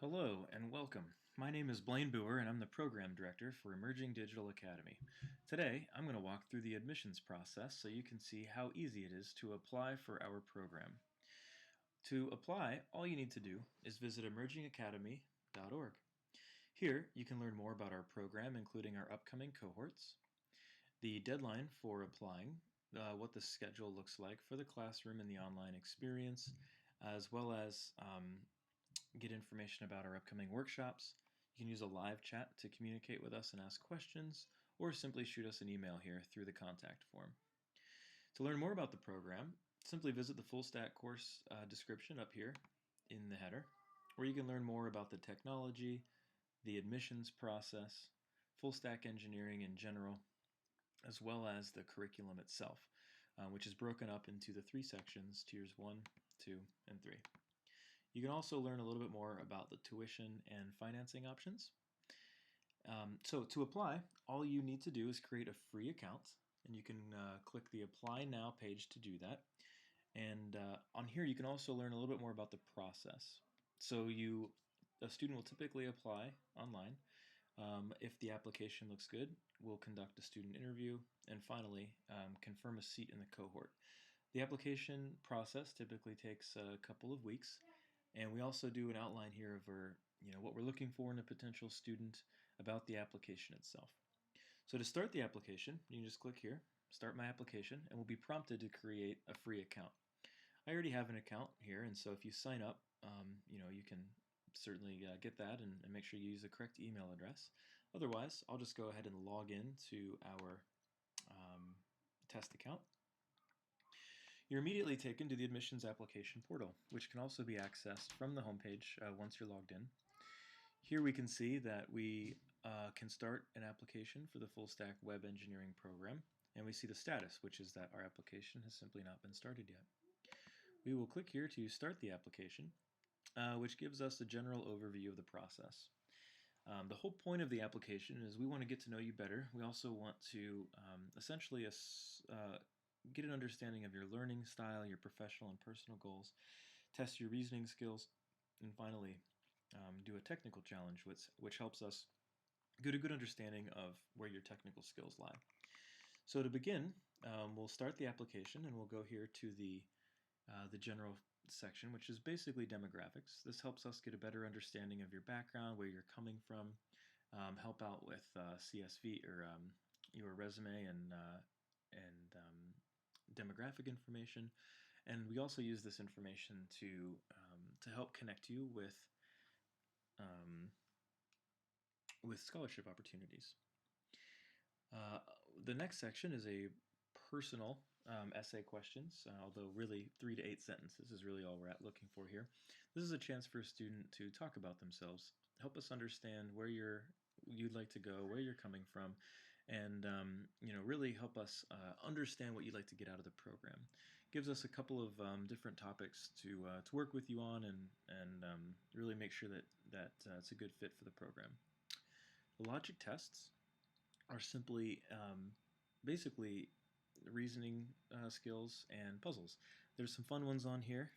Hello and welcome. My name is Blaine and I'm the Program Director for Emerging Digital Academy. Today, I'm going to walk through the admissions process so you can see how easy it is to apply for our program. To apply, all you need to do is visit emergingacademy.org. Here, you can learn more about our program, including our upcoming cohorts, the deadline for applying, what the schedule looks like for the classroom and the online experience, as well as get information about our upcoming workshops. You can use a live chat to communicate with us and ask questions, or simply shoot us an email here through the contact form. To learn more about the program, simply visit the full stack course description up here in the header, where you can learn more about the technology, the admissions process, full stack engineering in general, as well as the curriculum itself, which is broken up into the three sections, tiers 1, 2, and 3. You can also learn a little bit more about the tuition and financing options. So to apply, all you need to do is create a free account, and you can click the Apply Now page to do that. And on here, you can also learn a little bit more about the process. So a student will typically apply online. If the application looks good, we'll conduct a student interview, and finally, confirm a seat in the cohort. The application process typically takes a couple of weeks, and we also do an outline here of what we're looking for in a potential student about the application itself. So to start the application, you can just click here, Start My Application, and we'll be prompted to create a free account. I already have an account here, and so if you sign up, you can certainly get that and make sure you use the correct email address. Otherwise, I'll just go ahead and log in to our test account. You're immediately taken to the admissions application portal, which can also be accessed from the homepage once you're logged in. Here we can see that we can start an application for the full stack web engineering program, and we see the status, which is that our application has simply not been started yet. We will click here to start the application, which gives us a general overview of the process. The whole point of the application is we want to get to know you better. We also want to essentially get an understanding of your learning style, your professional and personal goals, test your reasoning skills, and finally do a technical challenge, which helps us get a good understanding of where your technical skills lie. So to begin, we'll start the application, and we'll go here to the general section, which is basically demographics. This helps us get a better understanding of your background, where you're coming from, help out with CSV or your resume and demographic information, and we also use this information to help connect you with scholarship opportunities. The next section is a personal essay questions, although really 3 to 8 sentences is really all we're looking for here. This is a chance for a student to talk about themselves, help us understand where you'd like to go, where you're coming from, and really help us understand what you'd like to get out of the program. Gives us a couple of different topics to work with you on, and really make sure that it's a good fit for the program. The logic tests are simply basically reasoning skills and puzzles. There's some fun ones on here.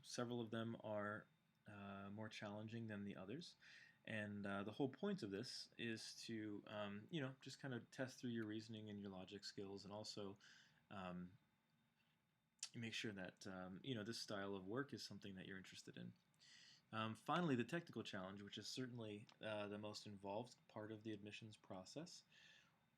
Several of them are more challenging than the others, and the whole point of this is to just kind of test through your reasoning and your logic skills, and also make sure that this style of work is something that you're interested in. Finally, the technical challenge, which is certainly the most involved part of the admissions process.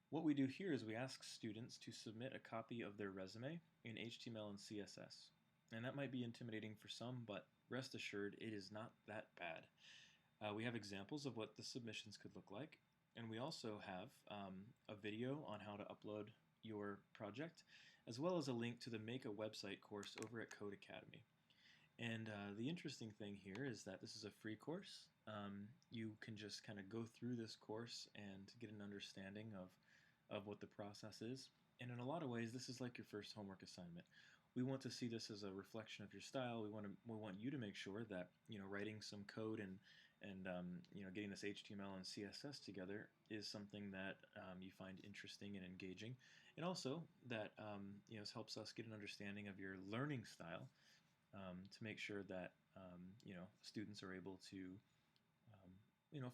What we do here is we ask students to submit a copy of their resume in HTML and CSS. And that might be intimidating for some, but rest assured it is not that bad. We have examples of what the submissions could look like, and we also have a video on how to upload your project, as well as a link to the Make a Website course over at Code Academy. And the interesting thing here is that this is a free course. You can just kind of go through this course and get an understanding of what the process is. And in a lot of ways, this is like your first homework assignment. We want to see this as a reflection of your style. We want you to make sure that writing some code and getting this HTML and CSS together is something that you find interesting and engaging, and also that helps us get an understanding of your learning style. To make sure that students are able to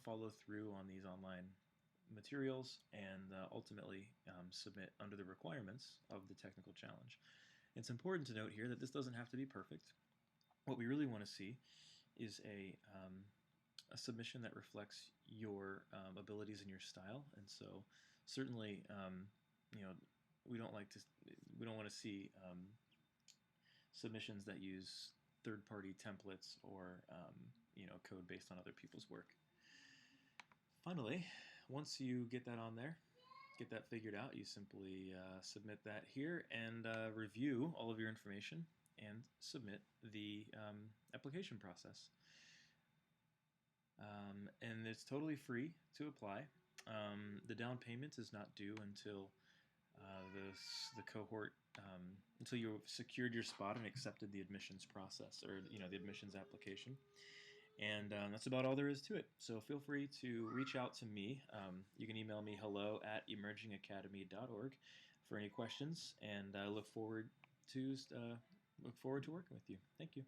follow through on these online materials and ultimately submit under the requirements of the technical challenge. It's important to note here that this doesn't have to be perfect. What we really want to see is a submission that reflects your abilities and your style. And so, certainly, you know, we don't like to we don't want to see submissions that use third-party templates or code based on other people's work. Finally, once you get that on there, get that figured out, you simply submit that here and review all of your information and submit the application process. And it's totally free to apply. The down payment is not due until the cohort until you've secured your spot and accepted the admissions process or the admissions application. And that's about all there is to it. So feel free to reach out to me. You can email me hello@emergingacademy.org for any questions, and I look forward to working with you. Thank you.